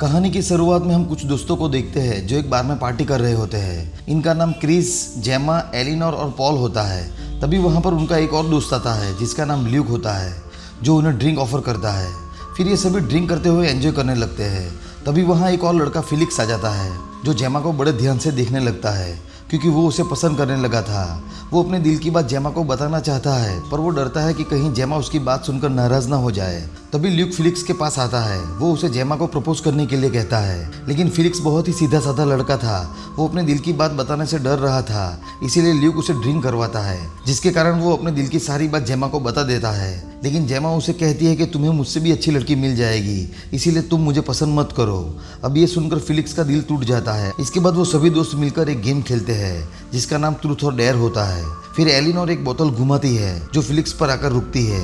कहानी की शुरुआत में हम कुछ दोस्तों को देखते हैं जो एक बार में पार्टी कर रहे होते हैं। इनका नाम क्रिस, जेमा, एलिनोर और पॉल होता है। तभी वहाँ पर उनका एक और दोस्त आता है जिसका नाम ल्यूक होता है, जो उन्हें ड्रिंक ऑफर करता है। फिर ये सभी ड्रिंक करते हुए एंजॉय करने लगते हैं। तभी वहाँ एक और लड़का फिलिक्स आ जाता है, जो जेमा को बड़े ध्यान से देखने लगता है क्योंकि वो उसे पसंद करने लगा था। वो अपने दिल की बात जेमा को बताना चाहता है, पर वो डरता है कि कहीं जेमा उसकी बात सुनकर नाराज ना हो जाए। तभी ल्यूक फिलिक्स के पास आता है। वो उसे जेमा को प्रपोज करने के लिए कहता है, लेकिन फिलिक्स बहुत ही सीधा साधा लड़का था। वो अपने दिल की बात बताने से डर रहा था, इसीलिए ल्यूक उसे ड्रिंक करवाता है, जिसके कारण वो अपने दिल की सारी बात जेमा को बता देता है। लेकिन जेमा उसे कहती है कि तुम्हें मुझसे भी अच्छी लड़की मिल जाएगी, इसीलिए तुम मुझे पसंद मत करो। अब ये सुनकर फिलिक्स का दिल टूट जाता है। इसके बाद वो सभी दोस्त मिलकर एक गेम खेलते हैं जिसका नाम ट्रूथ और डेयर होता है। फिर एलिनोर एक बोतल घुमाती है जो फिलिक्स पर आकर रुकती है।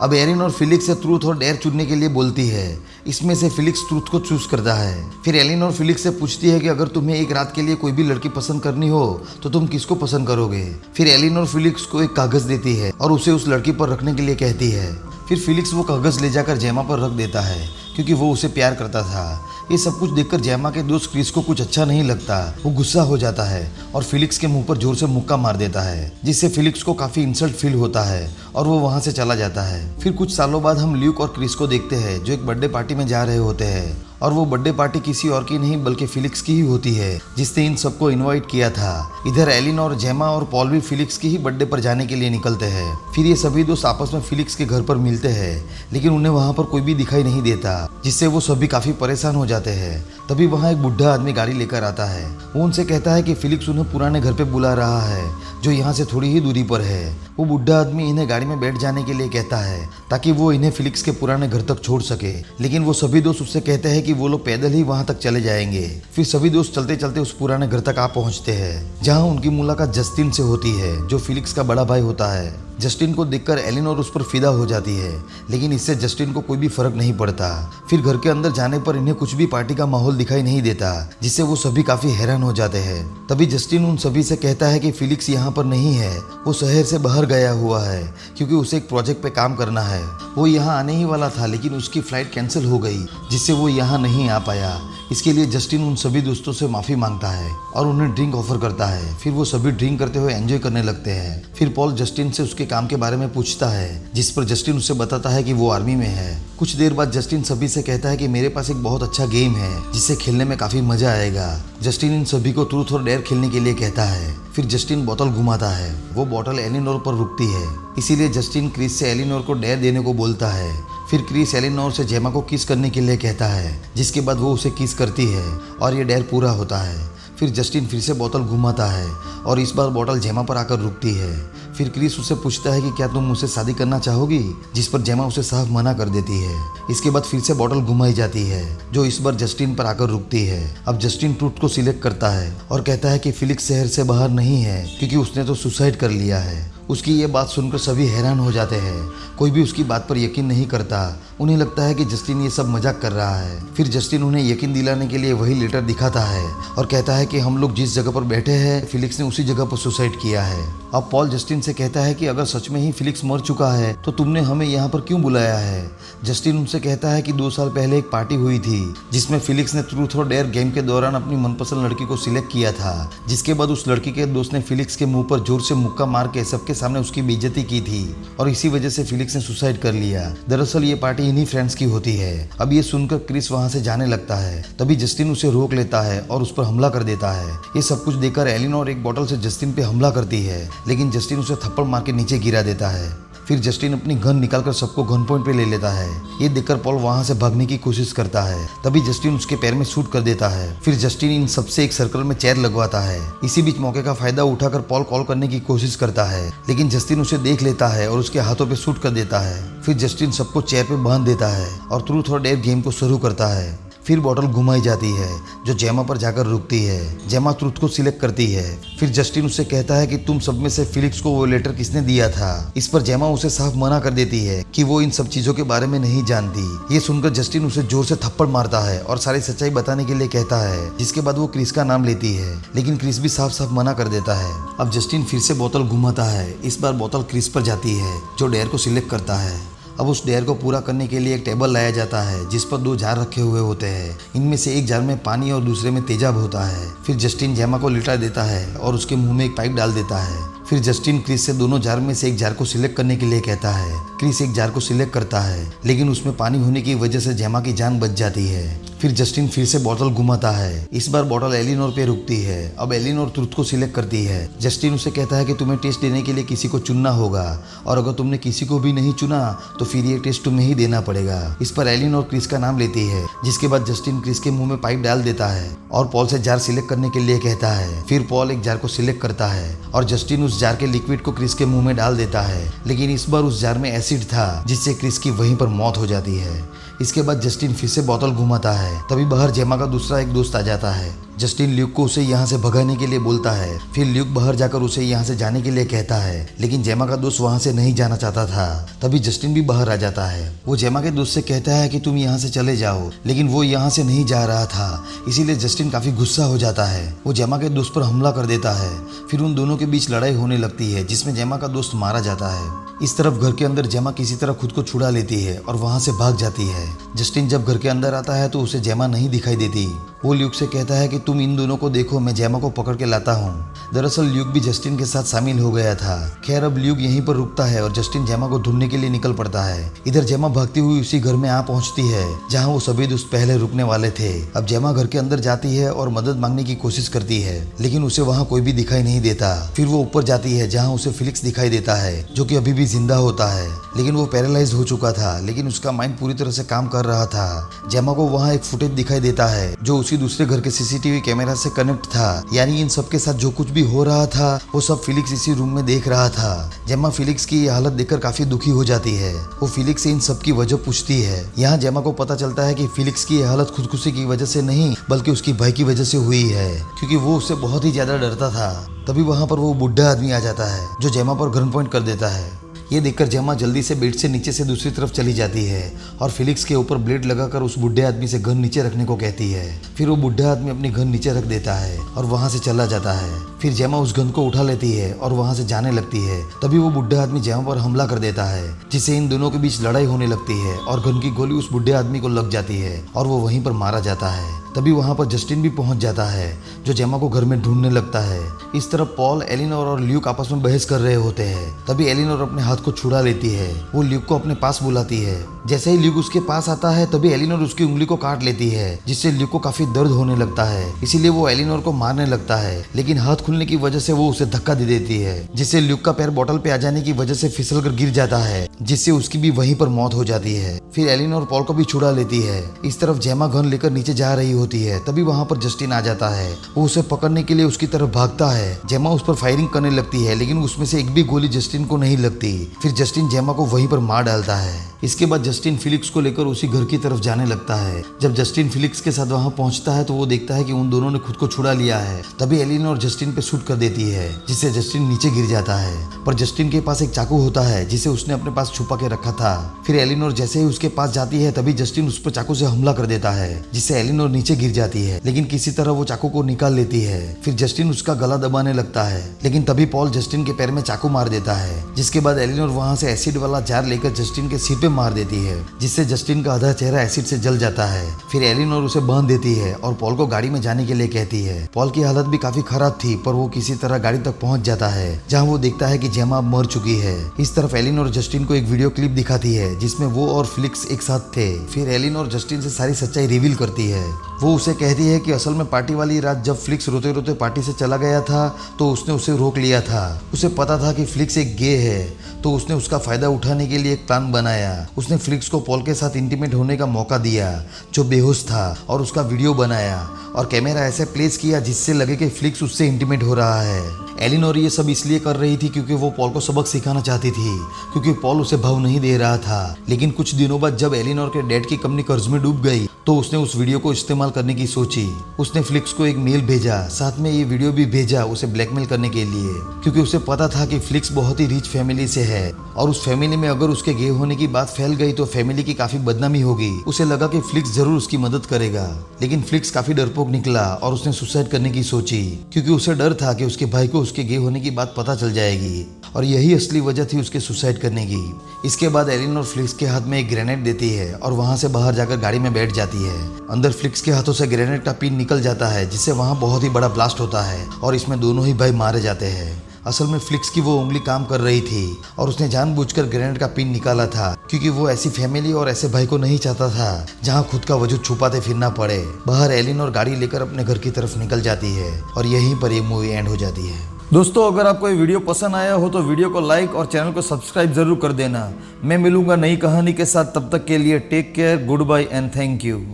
अब एलिनोर फिलिक्स से ट्रूथ और डेयर चुनने के लिए बोलती है। इसमें से फिलिक्स ट्रूथ को चूज करता है। फिर एलिनोर फिलिक्स से पूछती है कि अगर तुम्हें एक रात के लिए कोई भी लड़की पसंद करनी हो तो तुम किसको पसंद करोगे। फिर एलिनोर फिलिक्स को एक कागज देती है और उसे उस लड़की पर रखने के लिए कहती है। फिर फिलिक्स वो कागज ले जाकर जेमा पर रख देता है क्योंकि वो उसे प्यार करता था। ये सब कुछ देखकर जेमा के दोस्त क्रिस को कुछ अच्छा नहीं लगता। वो गुस्सा हो जाता है और फिलिक्स के मुंह पर जोर से मुक्का मार देता है, जिससे फिलिक्स को काफी इंसल्ट फील होता है और वो वहां से चला जाता है। फिर कुछ सालों बाद हम ल्यूक और क्रिस को देखते हैं जो एक बर्थडे पार्टी में जा रहे होते हैं, और वो बर्थडे पार्टी किसी और की नहीं बल्कि फिलिक्स की ही होती है, जिसने इन सबको इनवाइट किया था। इधर एलिनोर, जेमा और पॉल भी फिलिक्स की ही बर्थडे पर जाने के लिए निकलते हैं। फिर ये सभी दोस्त आपस में फिलिक्स के घर पर मिलते हैं, लेकिन उन्हें वहाँ पर कोई भी दिखाई नहीं देता, जिससे वो सभी काफी परेशान हो जाते हैं। तभी वहाँ एक बुढ़ा आदमी गाड़ी लेकर आता है। वो उनसे कहता है कि फिलिक्स उन्हें पुराने घर पे बुला रहा है, जो यहाँ से थोड़ी ही दूरी पर है। वो बुढ़ा आदमी इन्हें गाड़ी में बैठ जाने के लिए कहता है ताकि वो इन्हें फिलिक्स के पुराने घर तक छोड़ सके, लेकिन वो सभी दोस्त उससे कहते हैं कि वो लोग पैदल ही वहां तक चले जाएंगे। फिर सभी दोस्त चलते चलते उस पुराने घर तक आ पहुंचते हैं, जहां उनकी मुलाकात जस्टिन से होती है, जो फिलिक्स का बड़ा भाई होता है। जस्टिन को देखकर एलिनोर उस पर फिदा हो जाती है, लेकिन इससे जस्टिन को कोई भी फर्क नहीं पड़ता। फिर घर के अंदर जाने पर इन्हें कुछ भी पार्टी का माहौल दिखाई नहीं देता, जिससे वो सभी काफी हैरान हो जाते हैं। तभी जस्टिन उन सभी से कहता है कि फिलिक्स यहाँ पर नहीं है, वो शहर से बाहर गया हुआ है क्योंकि उसे एक प्रोजेक्ट पे काम करना है। वो यहाँ आने ही वाला था, लेकिन उसकी फ्लाइट कैंसिल हो गई, जिससे वो यहाँ नहीं आ पाया। इसके लिए जस्टिन उन सभी दोस्तों से माफी मांगता है और उन्हें ड्रिंक ऑफर करता है। फिर वो सभी ड्रिंक करते हुए एंजॉय करने लगते हैं। फिर पॉल जस्टिन से उसके काम के बारे में पूछता है, जिस पर जस्टिन उसे बताता है कि वो आर्मी में है। कुछ देर बाद जस्टिन सभी से कहता है कि मेरे पास एक बहुत अच्छा गेम है जिसे खेलने में काफी मजा आएगा। जस्टिन इन सभी को ट्रूथ और डेयर खेलने के लिए कहता है। फिर जस्टिन बोतल घुमाता है। वो बोतल एलिनोर पर रुकती है, इसीलिए जस्टिन क्रिस से एलिनोर को डेयर देने को बोलता है। फिर क्रिस एलिनोर से जेमा को किस करने के लिए कहता है, जिसके बाद वो उसे किस करती है और ये डेयर पूरा होता है। फिर जस्टिन फिर से बोतल घुमाता है और इस बार बोतल जेमा पर आकर रुकती है। फिर क्रिस उससे पूछता है कि क्या तुम मुझसे शादी करना चाहोगी, जिस पर जेमा उसे साफ मना कर देती है। इसके बाद फिर से बोतल घुमाई जाती है, जो इस बार जस्टिन पर आकर रुकती है। अब जस्टिन ट्रूथ को सिलेक्ट करता है और कहता है कि फिलिक्स शहर से बाहर नहीं है क्योंकि उसने तो सुसाइड कर लिया है। उसकी ये बात सुनकर सभी हैरान हो जाते हैं। कोई भी उसकी बात पर यकीन नहीं करता। उन्हें लगता है कि जस्टिन ये सब मजाक कर रहा है। फिर जस्टिन उन्हें यकीन दिलाने के लिए वही लेटर दिखाता है और कहता है कि हम लोग जिस जगह पर बैठे हैं फिलिक्स ने उसी जगह पर सुसाइड किया है। अब पॉल जस्टिन से कहता है कि अगर सच में ही फिलिक्स मर चुका है तो तुमने हमें यहाँ पर क्यों बुलाया है। जस्टिन उनसे कहता है कि 2 साल पहले एक पार्टी हुई थी जिसमें फिलिक्स ने ट्रूथ और डेयर गेम के दौरान अपनी मनपसंद लड़की को सिलेक्ट किया था, जिसके बाद उस लड़की के दोस्त ने फिलिक्स के मुंह पर जोर से मुक्का मार के सबके सामने उसकी बेइज्जती की थी और इसी वजह से फिलिक्स ने सुसाइड कर लिया। दरअसल ये पार्टी इन्हीं फ्रेंड्स की होती है। अब ये सुनकर क्रिस वहां से जाने लगता है। तभी जस्टिन उसे रोक लेता है और उस पर हमला कर देता है। ये सब कुछ देखकर एलिनोर एक बोतल से जस्टिन पे हमला करती है, लेकिन जस्टिन उसे थप्पड़ मार के नीचे गिरा देता है। फिर जस्टिन अपनी गन निकालकर सबको गन पॉइंट पे ले लेता है। ये देखकर पॉल वहां से भागने की कोशिश करता है। तभी जस्टिन उसके पैर में शूट कर देता है। फिर जस्टिन इन सबसे एक सर्कल में चेयर लगवाता है। इसी बीच मौके का फायदा उठाकर पॉल कॉल करने की कोशिश करता है, लेकिन जस्टिन उसे देख लेता है और उसके हाथों पे शूट कर देता है। फिर जस्टिन सबको चेयर पे बांध देता है और ट्रूथ और डेयर गेम को शुरू करता है। फिर बोतल घुमाई जाती है जो जेमा पर जाकर रुकती है। जेमा ट्रूथ को सिलेक्ट करती है। फिर जस्टिन उससे कहता है कि तुम सब में से फिलिक्स को वो लेटर किसने दिया था। इस पर जेमा उसे साफ मना कर देती है कि वो इन सब चीजों के बारे में नहीं जानती। ये सुनकर जस्टिन उसे जोर से थप्पड़ मारता है और सारी सच्चाई बताने के लिए कहता है, जिसके बाद वो क्रिस का नाम लेती है, लेकिन क्रिस भी साफ साफ मना कर देता है। अब जस्टिन फिर से बोतल घुमाता है। इस बार बोतल क्रिस पर जाती है जो डेयर को सिलेक्ट करता है। अब उस डेयर को पूरा करने के लिए एक टेबल लाया जाता है जिस पर 2 जार रखे हुए होते हैं। इनमें से एक जार में पानी और दूसरे में तेजाब होता है। फिर जस्टिन जेमा को लिटा देता है और उसके मुंह में एक पाइप डाल देता है। फिर जस्टिन क्रिस से दोनों जार में से एक जार को सिलेक्ट करने के लिए कहता है। क्रिस एक जार को सिलेक्ट करता है, लेकिन उसमें पानी होने की वजह से जेमा की जान बच जाती है। फिर जस्टिन फिर से बोतल घुमाता है। इस बार बोतल एलिनोर पे रुकती है। अब एलिनोर ट्रुथ को सिलेक्ट करती है। जस्टिन उसे कहता है कि तुम्हें टेस्ट देने के लिए किसी को चुनना होगा, और अगर तुमने किसी को भी नहीं चुना तो फिर ये टेस्ट तुम्हें ही देना पड़ेगा। इस पर एलिनोर क्रिस का नाम लेती है, जिसके बाद जस्टिन क्रिस के मुंह में पाइप डाल देता है और पॉल से जार सिलेक्ट करने के लिए कहता है। फिर पॉल एक जार को सिलेक्ट करता है और जस्टिन उस जार के लिक्विड को क्रिस के मुंह में डाल देता है, लेकिन इस बार उस जार में एसिड था जिससे क्रिस की वहीं पर मौत हो जाती है। इसके बाद जस्टिन फिर से बोतल घुमाता है। तभी बाहर जेमा का दूसरा एक दोस्त आ जाता है। जस्टिन ल्यूक को उसे यहाँ से भगाने के लिए बोलता है। फिर ल्यूक बाहर जाकर उसे यहाँ से जाने के लिए कहता है, लेकिन जेमा का दोस्त वहाँ से नहीं जाना चाहता था। तभी जस्टिन भी बाहर आ जाता है। वो जेमा के दोस्त से कहता है कि तुम यहाँ से चले जाओ, लेकिन वो यहाँ से नहीं जा रहा था। इसीलिए जस्टिन काफी गुस्सा हो जाता है। वो जेमा के दोस्त पर हमला कर देता है। फिर उन दोनों के बीच लड़ाई होने लगती है, जिसमें जेमा का दोस्त मारा जाता है। इस तरफ घर के अंदर जेमा किसी तरह खुद को छुड़ा लेती है और वहाँ से भाग जाती है। जस्टिन जब घर के अंदर आता है तो उसे जेमा नहीं दिखाई देती। वो ल्यूक से कहता है कि तुम इन दोनों को देखो, मैं जेमा को पकड़ के लाता हूँ। दरअसल ल्यूक भी जस्टिन के साथ शामिल हो गया था। खैर अब ल्यूक यहीं पर रुकता है और जस्टिन जेमा को ढूंढने के लिए निकल पड़ता है। इधर जेमा भागती हुई उसी घर में आ पहुंचती है जहाँ वो सभी दोस्त पहले रुकने वाले थे। अब जेमा घर के अंदर जाती है और मदद मांगने की कोशिश करती है, लेकिन उसे वहाँ कोई भी दिखाई नहीं देता। फिर वो ऊपर जाती है जहाँ उसे फिलिक्स दिखाई देता है, जो कि अभी भी जिंदा होता है, लेकिन वो पैरालाइज हो चुका था, लेकिन उसका माइंड पूरी तरह से काम कर रहा था। जेमा को वहाँ एक फुटेज दिखाई देता है जो उसी दूसरे घर के सीसीटीवी कैमरा से कनेक्ट था। यानी इन सब के साथ जो कुछ भी हो रहा था वो सब फिलिक्स इसी रूम में देख रहा था। जेमा फिलिक्स की हालत देखकर काफी दुखी हो जाती है। वो फिलिक्स से इन सब की वजह पूछती है। यहाँ जेमा को पता चलता है कि फिलिक्स की हालत खुदकुशी की वजह से नहीं, बल्कि उसकी भाई की वजह से हुई है, क्योंकि वो उससे बहुत ही ज्यादा डरता था। तभी वहाँ पर वो बुढ़ा आदमी आ जाता है जो जेमा पर गन पॉइंट कर देता है। ये देखकर जेमा जल्दी से बेड से नीचे से दूसरी तरफ चली जाती है और फिलिक्स के ऊपर ब्लेड लगाकर उस बुढ़े आदमी से गन नीचे रखने को कहती है। फिर वो बुढ़ा आदमी अपनी गन नीचे रख देता है और वहाँ से चला जाता है। फिर जेमा उस गन को उठा लेती है और वहाँ से जाने लगती है। तभी वो बुढ़ा आदमी जेमा पर हमला कर देता है, जिससे इन दोनों के बीच लड़ाई होने लगती है और गन की गोली उस बुढ़े आदमी को लग जाती है और वो वहीं पर मारा जाता है। तभी वहाँ पर जस्टिन भी पहुँच जाता है, जो जेमा को घर में ढूंढने लगता है। इस तरफ पॉल, एलिनोर और ल्यूक आपस में बहस कर रहे होते हैं। तभी एलिनोर अपने हाथ को छुड़ा लेती है। वो ल्यूक को अपने पास बुलाती है। जैसे ही ल्यूक उसके पास आता है तभी एलिनोर उसकी उंगली को काट लेती है, जिससे ल्यूक को काफी दर्द होने लगता है। इसीलिए वो एलिनोर को मारने लगता है, लेकिन हाथ खुलने की वजह से वो उसे धक्का दे देती है, जिससे ल्यूक का पैर बोतल पे आ जाने की वजह से फिसल कर गिर जाता है, जिससे उसकी भी वहीं पर मौत हो जाती है। फिर एलिनोर पॉल को भी छुड़ा लेती है। इस तरफ जेमा गन लेकर नीचे जा रही होती है। तभी वहाँ पर जस्टिन आ जाता है। वो उसे पकड़ने के लिए उसकी तरफ भागता है। जेमा उस पर फायरिंग करने लगती है, लेकिन उसमें से एक भी गोली जस्टिन को नहीं लगती। फिर जस्टिन जेमा को वहीं पर मार डालता है। इसके बाद जस्टिन फिलिक्स को लेकर उसी घर की तरफ जाने लगता है। जब जस्टिन फिलिक्स के साथ वहां पहुंचता है तो वो देखता है कि उन दोनों ने खुद को छुड़ा लिया है। तभी एलिनोर जस्टिन पे शूट कर देती है, जिससे जस्टिन नीचे गिर जाता है। पर जस्टिन के पास एक चाकू होता है जिसे उसने अपने पास छुपा के रखा था। फिर एलिनोर जैसे ही उसके पास जाती है तभी जस्टिन उस पर चाकू से हमला कर देता है, जिससे एलिनोर नीचे गिर जाती है, लेकिन किसी तरह वो चाकू को निकाल लेती है। फिर जस्टिन उसका गला दबाने लगता है, लेकिन तभी पॉल जस्टिन के पैर में चाकू मार देता है। जिसके बाद एलिनोर वहां से एसिड वाला जार लेकर जस्टिन के सिर पे मार देती है, जिससे जस्टिन का आधा चेहरा एसिड से जल जाता है। फिर एलिनोर उसे बांध देती है और पॉल को गाड़ी में जाने के लिए कहती है। पॉल की हालत भी काफी खराब थी, पर वो किसी तरह गाड़ी तक पहुंच जाता है, जहां वो देखता है कि जेमा अब मर चुकी है। इस तरफ एलिनोर जस्टिन को एक वीडियो क्लिप दिखाती है जिसमें वो और फिलिक्स एक साथ थे। फिर एलिनोर जस्टिन से सारी सच्चाई रिवील करती है। वो उसे कहती है कि असल में पार्टी वाली रात जब फिलिक्स रोते रोते पार्टी से चला गया था तो उसने उसे रोक लिया था। उसे पता था कि फिलिक्स एक गे है, तो उसने उसका फायदा उठाने के लिए एक प्लान बनाया। उसने फिलिक्स को पॉल के साथ इंटीमेट होने का मौका दिया, जो बेहोश था, और उसका वीडियो बनाया और कैमरा ऐसे प्लेस किया जिससे लगे कि फिलिक्स उससे इंटीमेट हो रहा है। एलिनोर ये सब इसलिए कर रही थी क्योंकि वो पॉल को सबक सिखाना चाहती थी, क्योंकि पॉल उसे भाव नहीं दे रहा था। लेकिन कुछ दिनों बाद जब एलिनोर के डैड की कंपनी कर्ज में डूब गई तो उसने उस वीडियो को इस्तेमाल करने की सोची। उसने फिलिक्स को एक मेल भेजा, साथ में ये वीडियो भी भेजा उसे ब्लैकमेल करने के लिए, क्योंकि उसे पता था कि फिलिक्स बहुत ही रिच फैमिली से है और उस फैमिली में अगर उसके गे होने की बात फैल गई तो फैमिली की काफी बदनामी होगी। उसे लगा कि फिलिक्स जरूर उसकी मदद करेगा, लेकिन फिलिक्स काफी डरपोक निकला और उसने सुसाइड करने की सोची, क्योंकि उसे डर था कि उसके भाई को उसके गे होने की बात पता चल जाएगी और यही असली वजह थी उसके सुसाइड करने की। इसके बाद एलिनोर फ्लिक्स के हाथ में एक ग्रेनेड देती है और वहाँ से बाहर जाकर गाड़ी में बैठ जाती है। अंदर फ्लिक्स के हाथों से ग्रेनेड का पिन निकल जाता है, जिससे वहाँ बहुत ही बड़ा ब्लास्ट होता है और इसमें दोनों ही भाई मारे जाते हैं। असल में फ्लिक्स की वो उंगली काम कर रही थी और उसने जानबूझकर ग्रेनेड का पिन निकाला था, क्योंकि वो ऐसी फैमिली और ऐसे भाई को नहीं चाहता था जहाँ खुद का वजूद छुपाते फिरना पड़े। बाहर एलिनोर गाड़ी लेकर अपने घर की तरफ निकल जाती है और यहीं पर ये मूवी एंड हो जाती है। दोस्तों, अगर आपको ये वीडियो पसंद आया हो तो वीडियो को लाइक और चैनल को सब्सक्राइब जरूर कर देना। मैं मिलूंगा नई कहानी के साथ, तब तक के लिए take care, goodbye and thank you.